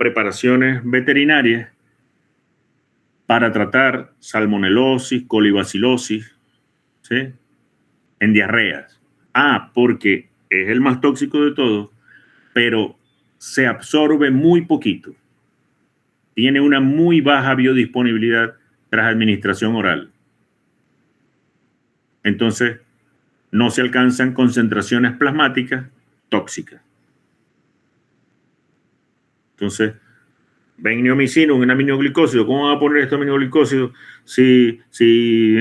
preparaciones veterinarias para tratar salmonelosis, colibacilosis, ¿sí?, en diarreas. Porque es el más tóxico de todos, pero se absorbe muy poquito. Tiene una muy baja biodisponibilidad tras administración oral. Entonces, no se alcanzan concentraciones plasmáticas tóxicas. Entonces, benneomicina, un aminoglicósido. ¿Cómo van a poner este aminoglicósido si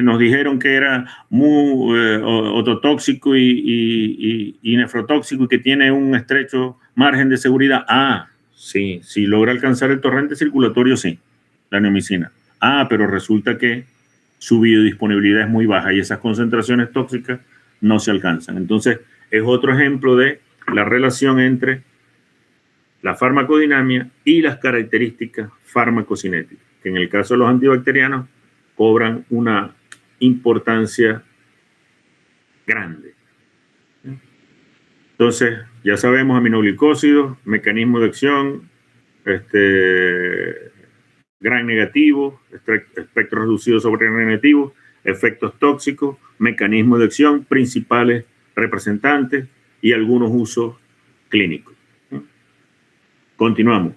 nos dijeron que era muy ototóxico y nefrotóxico y que tiene un estrecho margen de seguridad? Sí, si logra alcanzar el torrente circulatorio, sí, la neomicina. Pero resulta que su biodisponibilidad es muy baja y esas concentraciones tóxicas no se alcanzan. Entonces, es otro ejemplo de la relación entre la farmacodinamia y las características farmacocinéticas, que en el caso de los antibacterianos cobran una importancia grande. Entonces, ya sabemos aminoglicósidos, mecanismo de acción, gran negativo, espectro reducido sobre gran negativo, efectos tóxicos, mecanismos de acción, principales representantes y algunos usos clínicos. Continuamos.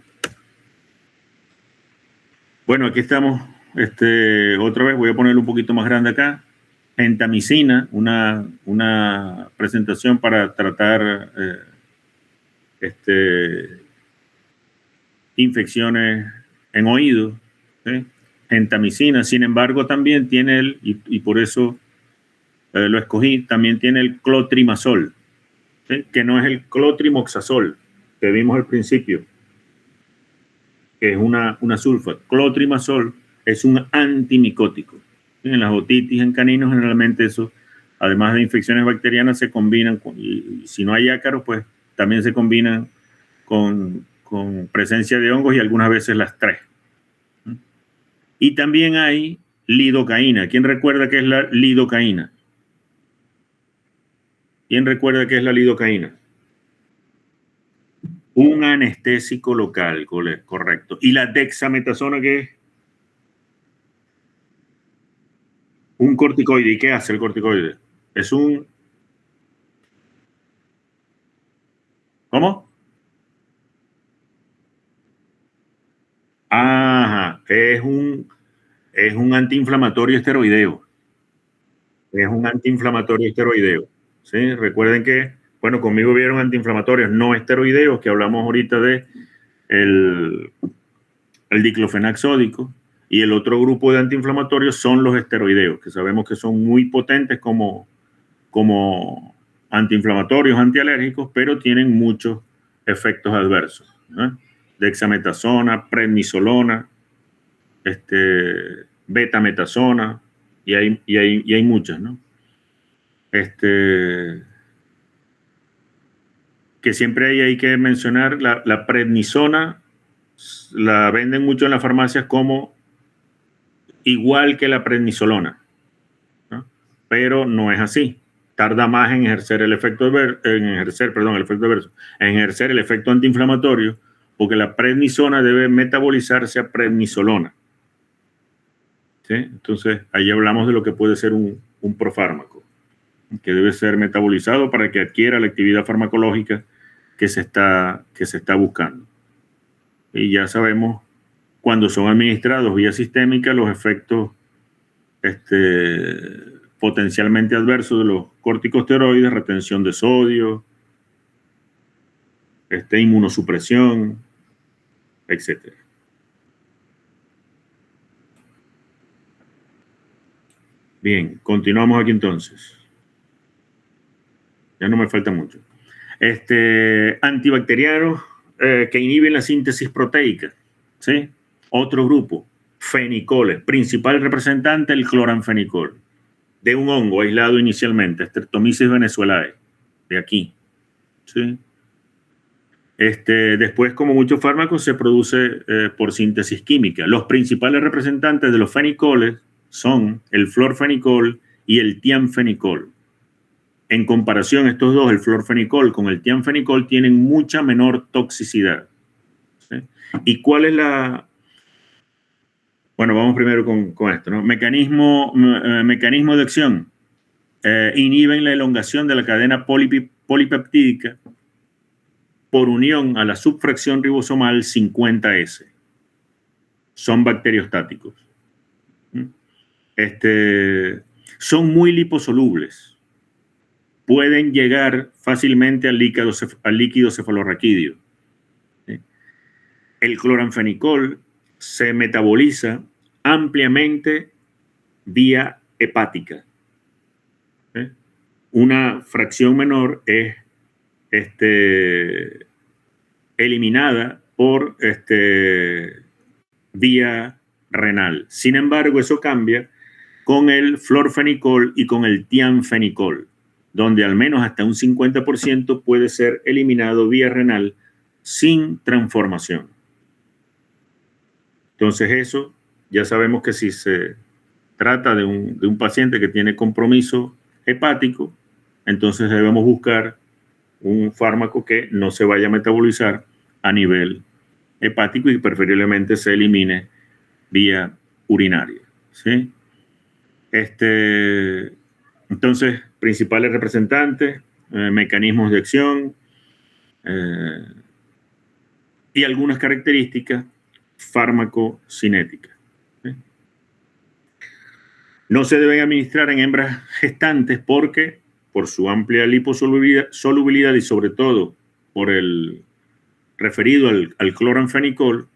Bueno, aquí estamos. Otra vez voy a ponerlo un poquito más grande acá. Gentamicina, una presentación para tratar infecciones en oídos. ¿Sí? Gentamicina, sin embargo, también tiene y por eso lo escogí, también tiene el clotrimazol, ¿sí?, que no es el clotrimoxazol que vimos al principio, que es una sulfa. Clotrimazol es un antimicótico. En las otitis en caninos, generalmente eso, además de infecciones bacterianas, se combinan y si no hay ácaros, pues también se combinan con presencia de hongos y algunas veces las tres. Y también hay lidocaína. ¿Quién recuerda qué es la lidocaína? ¿Quién recuerda qué es la lidocaína? Un anestésico local, correcto. ¿Y la dexametasona qué es? Un corticoide. ¿Y qué hace el corticoide? Es un... ¿Cómo? Es un antiinflamatorio esteroideo. Es un antiinflamatorio esteroideo. ¿Sí? Recuerden que, bueno, conmigo vieron antiinflamatorios no esteroideos, que hablamos ahorita de el diclofenac sódico, y el otro grupo de antiinflamatorios son los esteroideos, que sabemos que son muy potentes como antiinflamatorios, antialérgicos, pero tienen muchos efectos adversos, ¿no? Dexametasona, prednisolona, betametasona, y hay muchas, ¿no? Que siempre hay que mencionar, la prednisona la venden mucho en las farmacias como igual que la prednisolona, ¿no? Pero no es así. Tarda más en ejercer el efecto adverso, en ejercer el efecto antiinflamatorio, porque la prednisona debe metabolizarse a prednisolona. ¿Sí? Entonces, ahí hablamos de lo que puede ser un profármaco, que debe ser metabolizado para que adquiera la actividad farmacológica que se está buscando. Y ya sabemos, cuando son administrados vía sistémica, los efectos potencialmente adversos de los corticosteroides, retención de sodio, inmunosupresión, etc. Bien, continuamos aquí entonces. Ya no me falta mucho. Antibacterianos que inhiben la síntesis proteica, ¿sí? Otro grupo, fenicoles. Principal representante, el cloranfenicol, de un hongo aislado inicialmente, Streptomyces venezuelae, de aquí, ¿sí? Después, como muchos fármacos, se produce por síntesis química. Los principales representantes de los fenicoles son el florfenicol y el tianfenicol. En comparación, estos dos, el florfenicol con el tianfenicol, tienen mucha menor toxicidad. ¿sí? ¿Y cuál es la...? Bueno, vamos primero con esto, ¿no? Mecanismo de acción. Inhiben la elongación de la cadena polipeptídica por unión a la subfracción ribosomal 50S. Son bacteriostáticos. Son muy liposolubles. Pueden llegar fácilmente al líquido cefalorraquídeo. El cloranfenicol se metaboliza ampliamente vía hepática. Una fracción menor es eliminada por vía renal. Sin embargo, eso cambia con el florfenicol y con el tianfenicol, donde al menos hasta un 50% puede ser eliminado vía renal sin transformación. Entonces eso, ya sabemos que si se trata de un paciente que tiene compromiso hepático, entonces debemos buscar un fármaco que no se vaya a metabolizar a nivel hepático y preferiblemente se elimine vía urinaria, ¿sí? Entonces, principales representantes, mecanismos de acción y algunas características farmacocinéticas, ¿sí? No se deben administrar en hembras gestantes porque, por su amplia liposolubilidad y sobre todo por el referido al cloranfenicol,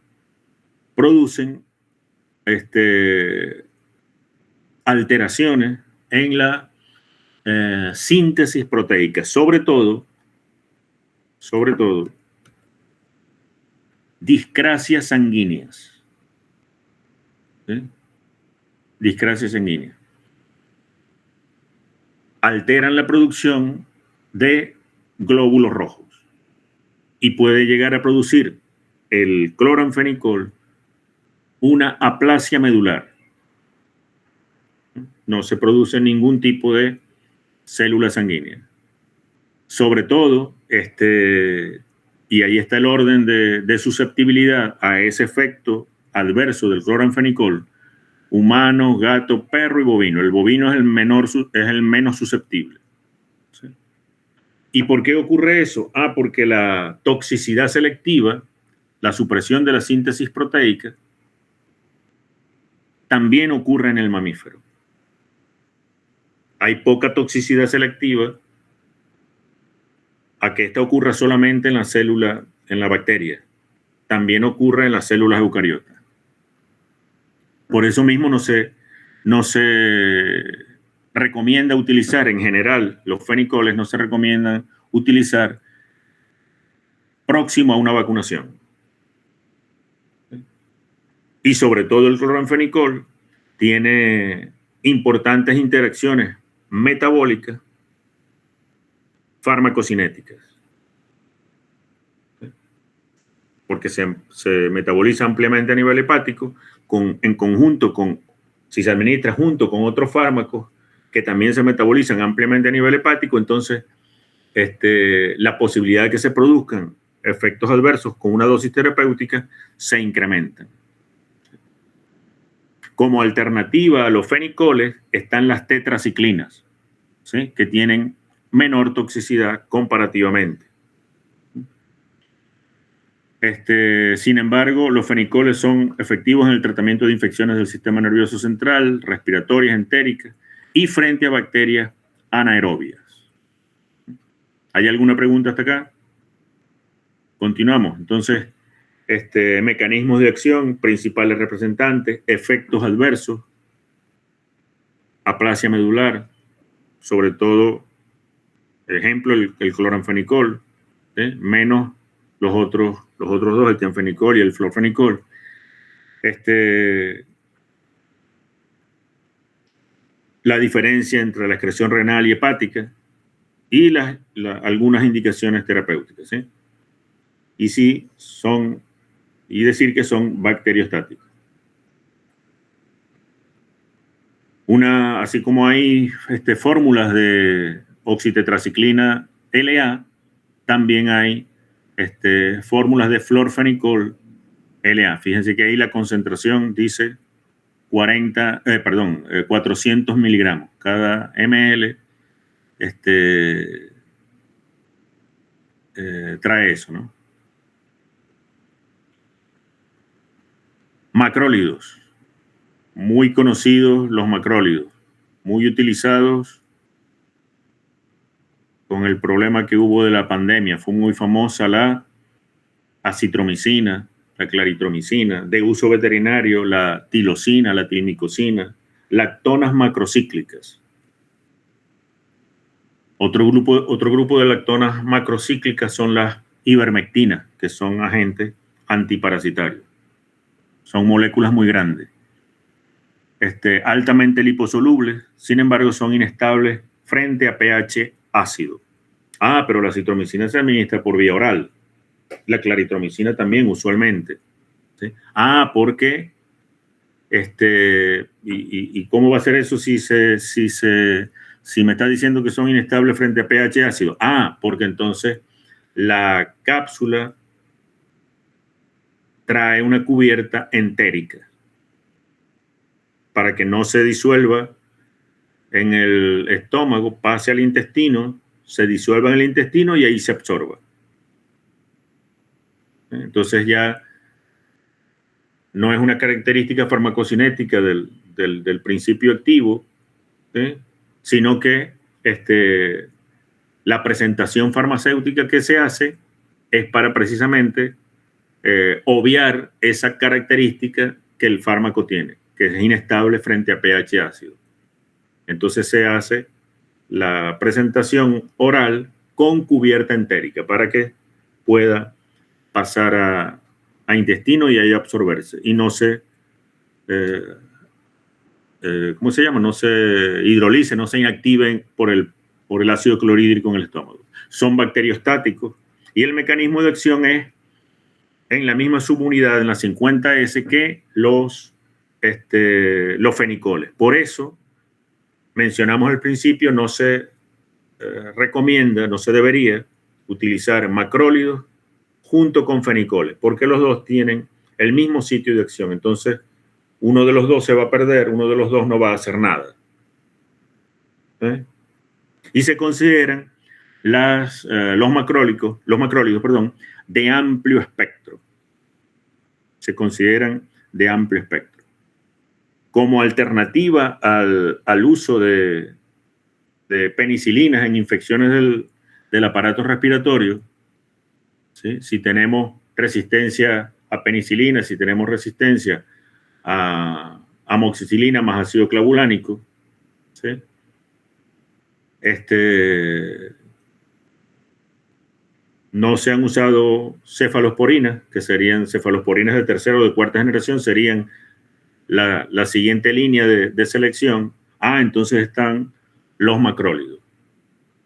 producen alteraciones en la síntesis proteica, sobre todo discrasias sanguíneas. ¿Sí? Discrasias sanguíneas. Alteran la producción de glóbulos rojos y puede llegar a producir el cloranfenicol una aplasia medular. No se produce ningún tipo de célula sanguínea. Sobre todo, y ahí está el orden de susceptibilidad a ese efecto adverso del cloranfenicol: humano, gato, perro y bovino. El bovino es el menos susceptible. ¿Sí? ¿Y por qué ocurre eso? Porque la toxicidad selectiva, la supresión de la síntesis proteica, también ocurre en el mamífero. Hay poca toxicidad selectiva a que esta ocurra solamente en la célula, en la bacteria. También ocurre en las células eucariotas. Por eso mismo no se recomienda utilizar en general los fenicoles, no se recomiendan utilizar próximo a una vacunación. Y sobre todo el cloranfenicol tiene importantes interacciones metabólicas farmacocinéticas, porque se metaboliza ampliamente a nivel hepático en conjunto con, si se administra junto con otros fármacos que también se metabolizan ampliamente a nivel hepático, entonces la posibilidad de que se produzcan efectos adversos con una dosis terapéutica se incrementan. Como alternativa a los fenicoles están las tetraciclinas, ¿sí? Que tienen menor toxicidad comparativamente. Sin embargo, los fenicoles son efectivos en el tratamiento de infecciones del sistema nervioso central, respiratorias, entéricas y frente a bacterias anaerobias. ¿Hay alguna pregunta hasta acá? Continuamos. Entonces, mecanismos de acción, principales representantes, efectos adversos, aplasia medular, sobre todo, ejemplo, el cloranfenicol, menos los otros dos, el tianfenicol y el florfenicol. La diferencia entre la excreción renal y hepática y algunas indicaciones terapéuticas, ¿sí? Y decir que son bacteriostáticos. Así como hay fórmulas de oxitetraciclina LA, también hay fórmulas de florfenicol LA. Fíjense que ahí la concentración dice 400 miligramos. Cada ml trae eso, ¿no? Macrólidos. Muy conocidos los macrólidos. Muy utilizados con el problema que hubo de la pandemia. Fue muy famosa la acitromicina, la claritromicina, de uso veterinario, la tilosina, la tilmicosina, lactonas macrocíclicas. Otro grupo de lactonas macrocíclicas son las ivermectinas, que son agentes antiparasitarios. Son moléculas muy grandes, altamente liposolubles, sin embargo son inestables frente a pH ácido. Pero la acitromicina se administra por vía oral. La claritromicina también, usualmente. ¿Sí? Porque ¿y cómo va a ser eso si me está diciendo que son inestables frente a pH ácido? Porque entonces la cápsula trae una cubierta entérica para que no se disuelva en el estómago, pase al intestino, se disuelva en el intestino y ahí se absorba. Entonces ya no es una característica farmacocinética del principio activo, ¿sí? Sino que la presentación farmacéutica que se hace es para precisamente obviar esa característica que el fármaco tiene, que es inestable frente a pH ácido. Entonces se hace la presentación oral con cubierta entérica para que pueda pasar a intestino y ahí absorberse y no se ¿cómo se llama? No se hidrolice, no se inactiven por el ácido clorhídrico en el estómago. Son bacteriostáticos y el mecanismo de acción es en la misma subunidad, en la 50S, que los fenicoles. Por eso mencionamos al principio, no se recomienda, no se debería utilizar macrólidos junto con fenicoles, porque los dos tienen el mismo sitio de acción. Entonces, uno de los dos se va a perder, uno de los dos no va a hacer nada. Y se consideran los macrólidos, de amplio espectro. Se consideran de amplio espectro. Como alternativa al uso de penicilinas en infecciones del aparato respiratorio, ¿sí? Si tenemos resistencia a penicilina, si tenemos resistencia a amoxicilina más ácido clavulánico, ¿sí? No se han usado cefalosporinas, que serían cefalosporinas de tercera o de cuarta generación, serían la siguiente línea de selección. Entonces están los macrólidos.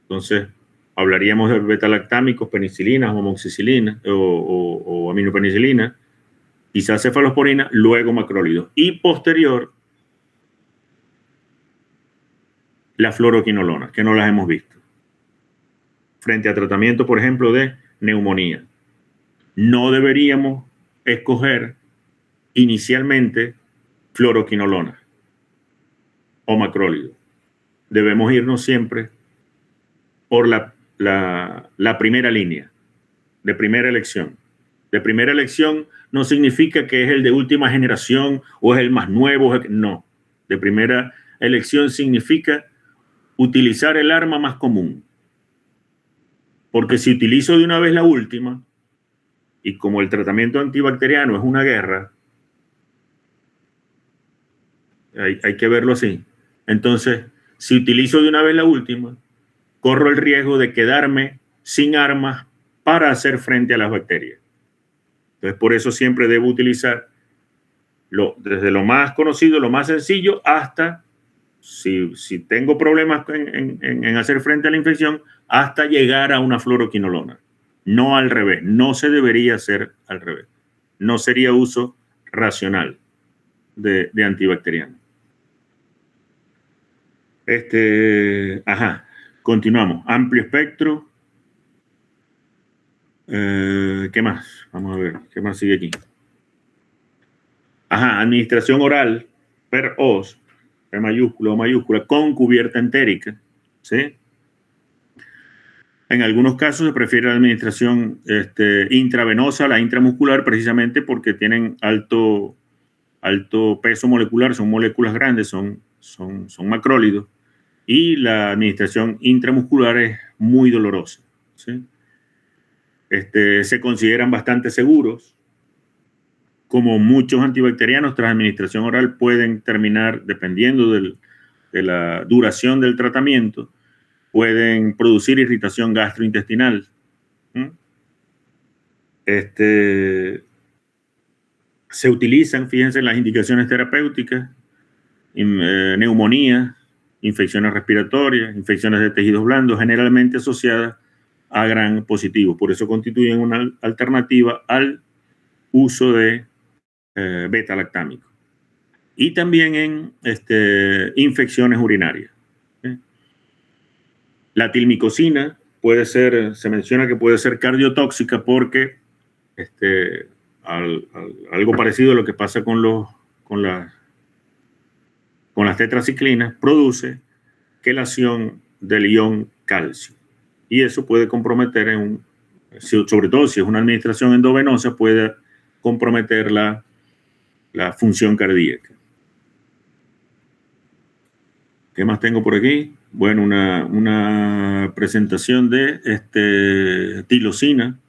Entonces hablaríamos de betalactámicos, penicilinas, amoxicilina o aminopenicilina, quizás cefalosporina, luego macrólidos. Y posterior, la fluoroquinolona, que no las hemos visto. Frente a tratamiento, por ejemplo, de neumonía. No deberíamos escoger inicialmente fluoroquinolona o macrólido. Debemos irnos siempre por la primera línea, de primera elección. De primera elección no significa que es el de última generación o es el más nuevo. No. De primera elección significa utilizar el arma más común. Porque si utilizo de una vez la última, y como el tratamiento antibacteriano es una guerra, hay que verlo así. Entonces, si utilizo de una vez la última, corro el riesgo de quedarme sin armas para hacer frente a las bacterias. Entonces, por eso siempre debo utilizar desde lo más conocido, lo más sencillo, hasta, si tengo problemas en hacer frente a la infección, hasta llegar a una fluoroquinolona. No al revés. No se debería hacer al revés. No sería uso racional de antibacteriano. Continuamos. Amplio espectro. ¿Qué más? Vamos a ver. ¿Qué más sigue aquí? administración oral per os, P mayúscula o mayúscula, con cubierta entérica, ¿sí? En algunos casos se prefiere la administración intravenosa, la intramuscular, precisamente porque tienen alto peso molecular, son moléculas grandes, son macrólidos, y la administración intramuscular es muy dolorosa, ¿sí? Se consideran bastante seguros. Como muchos antibacterianos, tras administración oral pueden terminar, dependiendo de la duración del tratamiento, pueden producir irritación gastrointestinal. Se utilizan, fíjense, en las indicaciones terapéuticas, neumonía, infecciones respiratorias, infecciones de tejidos blandos, generalmente asociadas a gran positivo. Por eso constituyen una alternativa al uso de beta-lactámico. Y también en infecciones urinarias. La tilmicosina se menciona que puede ser cardiotóxica porque algo parecido a lo que pasa con las tetraciclinas, produce quelación del ion calcio. Y eso puede comprometer, sobre todo si es una administración endovenosa, puede comprometer la función cardíaca. ¿Qué más tengo por aquí? Bueno, una presentación de tilosina.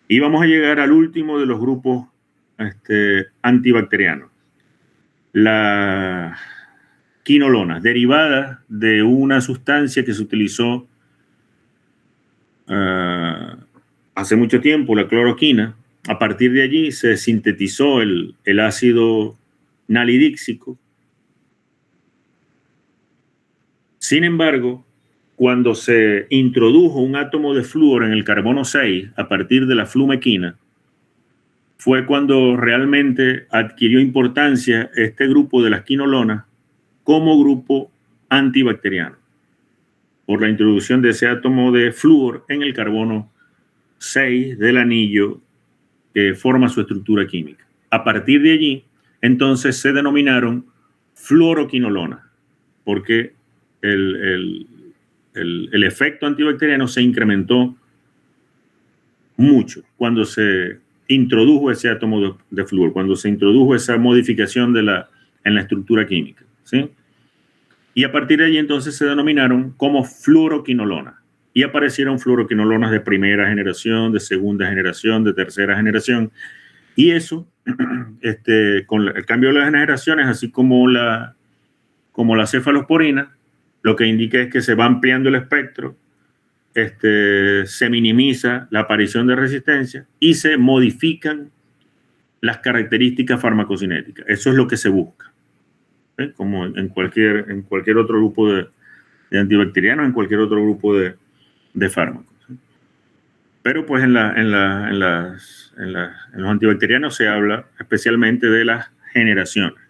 Y vamos a llegar al último de los grupos antibacterianos. La quinolona, derivada de una sustancia que se utilizó hace mucho tiempo, la cloroquina. A partir de allí se sintetizó el ácido nalidíxico. Sin embargo, cuando se introdujo un átomo de flúor en el carbono 6 a partir de la flumequina, fue cuando realmente adquirió importancia este grupo de las quinolonas como grupo antibacteriano, por la introducción de ese átomo de flúor en el carbono 6 del anillo que forma su estructura química. A partir de allí, entonces se denominaron fluoroquinolonas, porque el efecto antibacteriano se incrementó mucho cuando se introdujo ese átomo de flúor, cuando se introdujo esa modificación en la estructura química, ¿sí? Y a partir de allí entonces se denominaron como fluoroquinolonas. Y aparecieron fluoroquinolonas de primera generación, de segunda generación, de tercera generación. Y eso, con el cambio de las generaciones, así como la cefalosporina, lo que indica es que se va ampliando el espectro, se minimiza la aparición de resistencia y se modifican las características farmacocinéticas. Eso es lo que se busca, ¿sí? Como en cualquier otro grupo de antibacterianos, en cualquier otro grupo de fármacos, ¿sí? Pero pues en los antibacterianos se habla especialmente de las generaciones.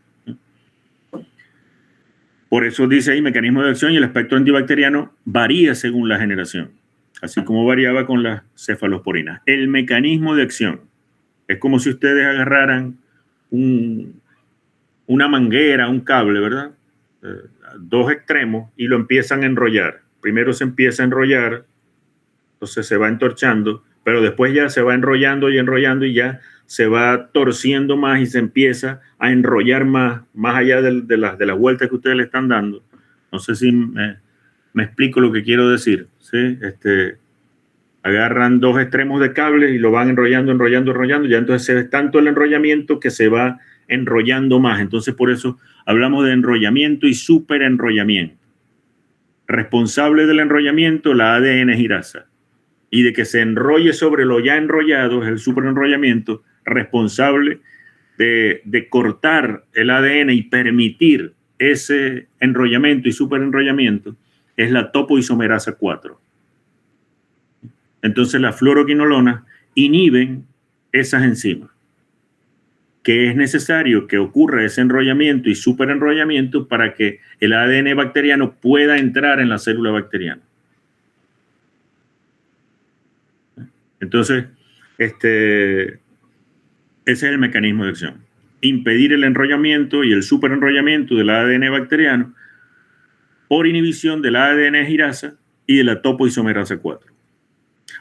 Por eso dice ahí mecanismo de acción, y el espectro antibacteriano varía según la generación, así como variaba con las cefalosporinas. El mecanismo de acción es como si ustedes agarraran una manguera, un cable, ¿verdad? Dos extremos, y lo empiezan a enrollar. Primero se empieza a enrollar, entonces se va entorchando, pero después ya se va enrollando y enrollando y ya se va torciendo más y se empieza a enrollar más allá de las vueltas que ustedes le están dando. No sé si me explico lo que quiero decir, ¿sí? Agarran dos extremos de cable y lo van enrollando, ya entonces es tanto el enrollamiento que se va enrollando más. Entonces por eso hablamos de enrollamiento y superenrollamiento. Responsable del enrollamiento, la ADN girasa. Y de que se enrolle sobre lo ya enrollado es el superenrollamiento, responsable de cortar el ADN y permitir ese enrollamiento y superenrollamiento es la topoisomerasa 4. Entonces las fluoroquinolonas inhiben esas enzimas, que es necesario que ocurra ese enrollamiento y superenrollamiento para que el ADN bacteriano pueda entrar en la célula bacteriana. Entonces, ese es el mecanismo de acción. impedir el enrollamiento y el superenrollamiento del ADN bacteriano por inhibición de la ADN girasa y de la topoisomerasa 4.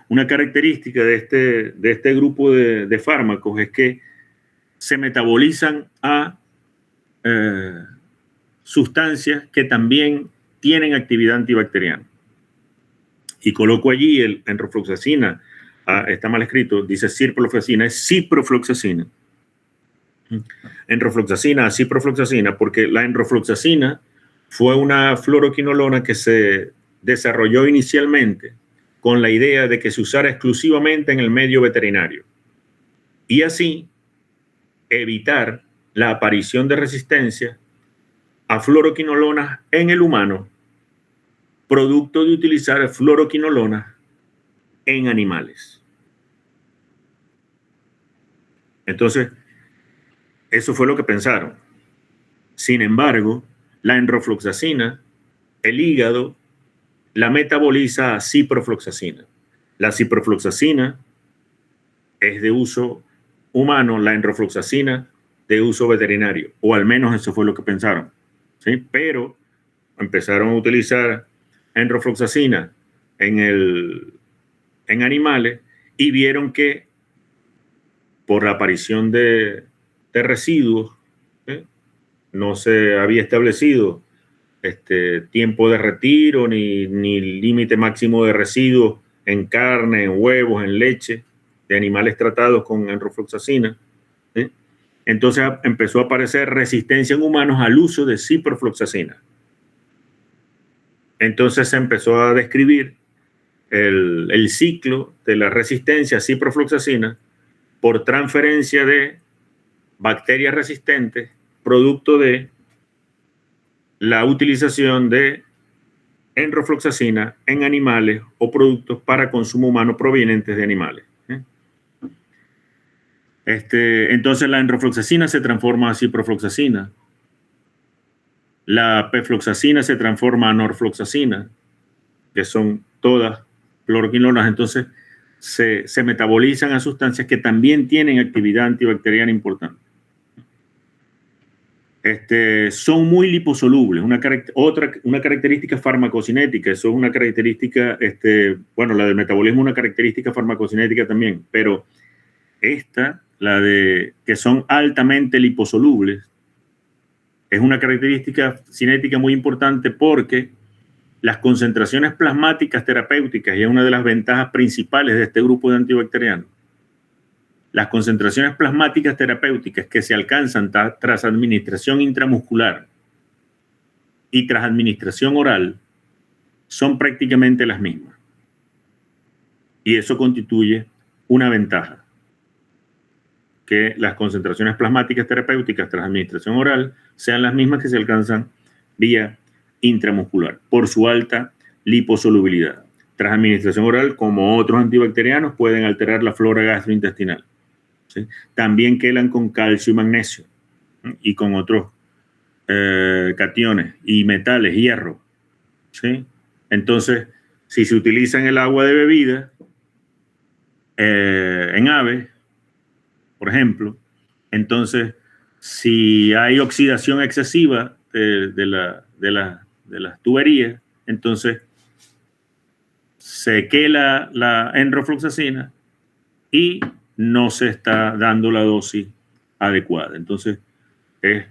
Una característica de este grupo de fármacos es que se metabolizan a sustancias que también tienen actividad antibacteriana. Y coloco allí el enrofloxacina, está mal escrito, dice ciprofloxacina, es ciprofloxacina. Enrofloxacina, ciprofloxacina, porque la enrofloxacina fue una fluoroquinolona que se desarrolló inicialmente con la idea de que se usara exclusivamente en el medio veterinario y así evitar la aparición de resistencia a fluoroquinolonas en el humano, producto de utilizar fluoroquinolonas en animales. Entonces, eso fue lo que pensaron. Sin embargo, la enrofloxacina, el hígado la metaboliza a ciprofloxacina. La ciprofloxacina es de uso humano, la enrofloxacina de uso veterinario, o al menos eso fue lo que pensaron, ¿sí? Pero empezaron a utilizar enrofloxacina en animales y vieron que por la aparición de residuos, no se había establecido tiempo de retiro ni límite máximo de residuos en carne, en huevos, en leche de animales tratados con enrofloxacina. Entonces empezó a aparecer resistencia en humanos al uso de ciprofloxacina. Entonces se empezó a describir el ciclo de la resistencia a ciprofloxacina por transferencia de bacterias resistentes producto de la utilización de enrofloxacina en animales o productos para consumo humano provenientes de animales. Entonces la enrofloxacina se transforma a ciprofloxacina. La pefloxacina se transforma a norfloxacina, que son todas fluoroquinolonas. Entonces se metabolizan a sustancias que también tienen actividad antibacteriana importante. Son muy liposolubles, una característica farmacocinética, eso es una característica, bueno, la del metabolismo es una característica farmacocinética también, pero la de que son altamente liposolubles, es una característica cinética muy importante porque las concentraciones plasmáticas terapéuticas, y es una de las ventajas principales de este grupo de antibacterianos, las concentraciones plasmáticas terapéuticas que se alcanzan tras administración intramuscular y tras administración oral son prácticamente las mismas. Y eso constituye una ventaja, que las concentraciones plasmáticas terapéuticas tras administración oral sean las mismas que se alcanzan vía intramuscular por su alta liposolubilidad. Tras administración oral, como otros antibacterianos, pueden alterar la flora gastrointestinal. ¿Sí? También quelan con calcio y magnesio y con otros cationes y metales, hierro. ¿Sí? Entonces, si se utiliza en el agua de bebida, en aves, por ejemplo, entonces, si hay oxidación excesiva de las tuberías, entonces se quela la enrofloxacina y no se está dando la dosis adecuada. Entonces, es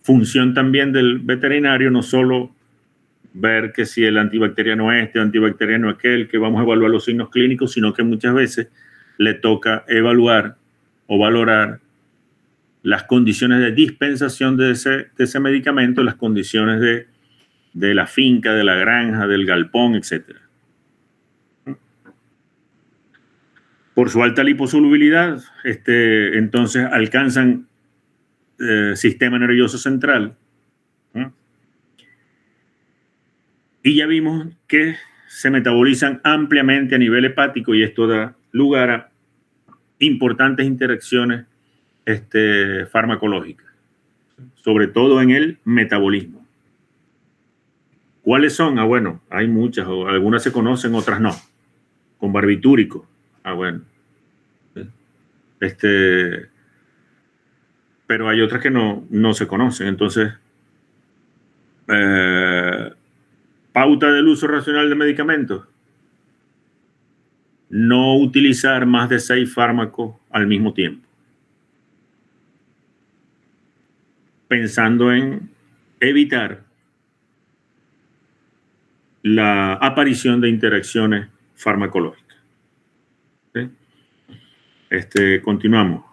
función también del veterinario no solo ver que si el antibacteriano o antibacteriano aquel, que vamos a evaluar los signos clínicos, sino que muchas veces le toca evaluar o valorar las condiciones de dispensación de ese medicamento, las condiciones de la finca, de la granja, del galpón, etc. Por su alta liposolubilidad, entonces alcanzan sistema nervioso central. Y ya vimos que se metabolizan ampliamente a nivel hepático y esto da lugar a importantes interacciones farmacológicas, sobre todo en el metabolismo. ¿Cuáles son? Bueno, hay muchas, o algunas se conocen, otras no. Con barbitúrico. Bueno. pero hay otras que no se conocen. Entonces, pauta del uso racional de medicamentos: no utilizar más de 6 fármacos al mismo tiempo, pensando en evitar la aparición de interacciones farmacológicas. ¿Sí? Continuamos.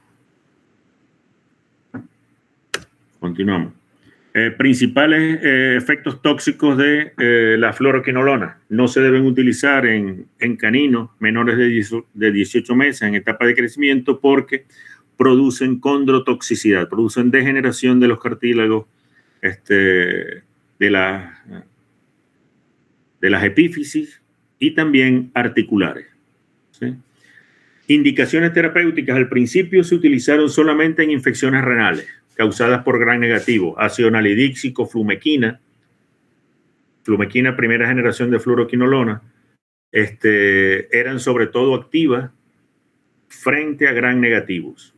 Principales efectos tóxicos de la fluoroquinolona: no se deben utilizar en caninos menores de 18 meses en etapa de crecimiento porque producen condrotoxicidad, producen degeneración de los cartílagos de las epífisis y también articulares. ¿Sí? Indicaciones terapéuticas: al principio se utilizaron solamente en infecciones renales causadas por Gram negativo, ácido nalidíxico, flumequina, primera generación de fluoroquinolona, eran sobre todo activas frente a Gram negativos.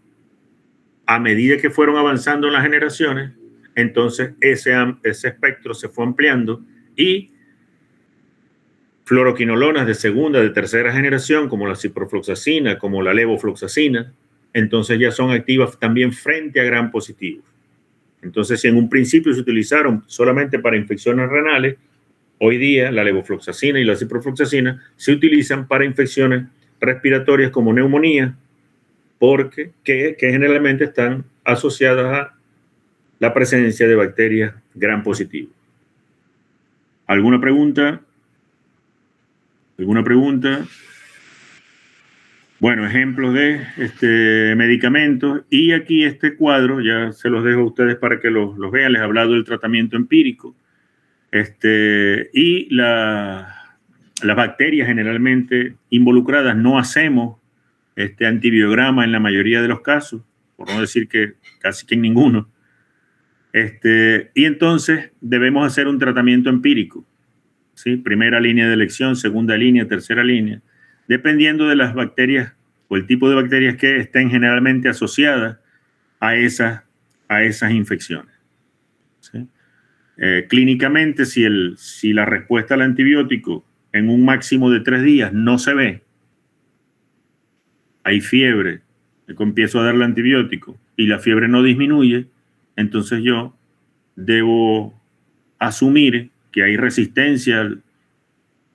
A medida que fueron avanzando en las generaciones, entonces ese espectro se fue ampliando y fluoroquinolonas de segunda, de tercera generación, como la ciprofloxacina, como la levofloxacina, entonces ya son activas también frente a Gram positivos. Entonces, si en un principio se utilizaron solamente para infecciones renales, hoy día la levofloxacina y la ciprofloxacina se utilizan para infecciones respiratorias como neumonía, porque que generalmente están asociadas a la presencia de bacterias Gram positivas. ¿Alguna pregunta? Bueno, ejemplos de medicamentos. Y aquí este cuadro, ya se los dejo a ustedes para que los vean. Les he hablado del tratamiento empírico. Y las bacterias generalmente involucradas, no hacemos antibiograma en la mayoría de los casos, por no decir que casi que en ninguno. Y entonces debemos hacer un tratamiento empírico. ¿Sí? Primera línea de elección, segunda línea, tercera línea, dependiendo de las bacterias o el tipo de bacterias que estén generalmente asociadas a esas infecciones. ¿Sí? Clínicamente, si la respuesta al antibiótico en un máximo de 3 días no se ve, hay fiebre, empiezo a darle antibiótico y la fiebre no disminuye, entonces yo debo asumir que hay resistencia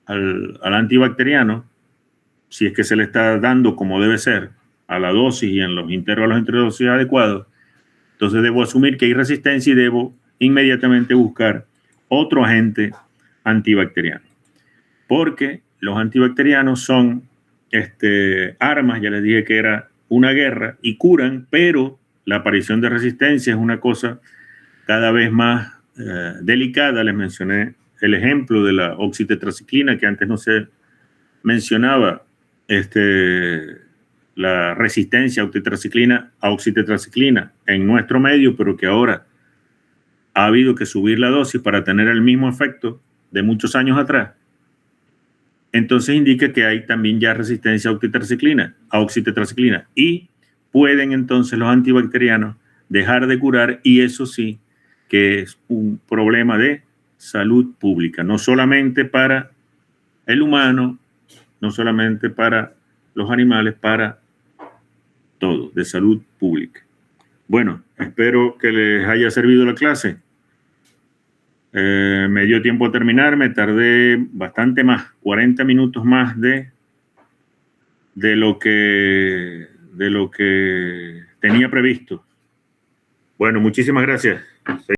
al antibacteriano, si es que se le está dando como debe ser, a la dosis y en los intervalos entre dosis adecuados. Entonces debo asumir que hay resistencia y debo inmediatamente buscar otro agente antibacteriano, porque los antibacterianos son armas, ya les dije que era una guerra, y curan, pero la aparición de resistencia es una cosa cada vez más delicada. Les mencioné el ejemplo de la oxitetraciclina, que antes no se mencionaba, la resistencia a oxitetraciclina en nuestro medio, pero que ahora ha habido que subir la dosis para tener el mismo efecto de muchos años atrás. Entonces indica que hay también ya resistencia a oxitetraciclina, y pueden entonces los antibacterianos dejar de curar, y eso sí que es un problema de salud pública, no solamente para el humano, no solamente para los animales, para todo, de salud pública. Bueno, espero que les haya servido la clase. Me dio tiempo a terminar, me tardé bastante más, 40 minutos más de lo que tenía previsto. Bueno, muchísimas gracias.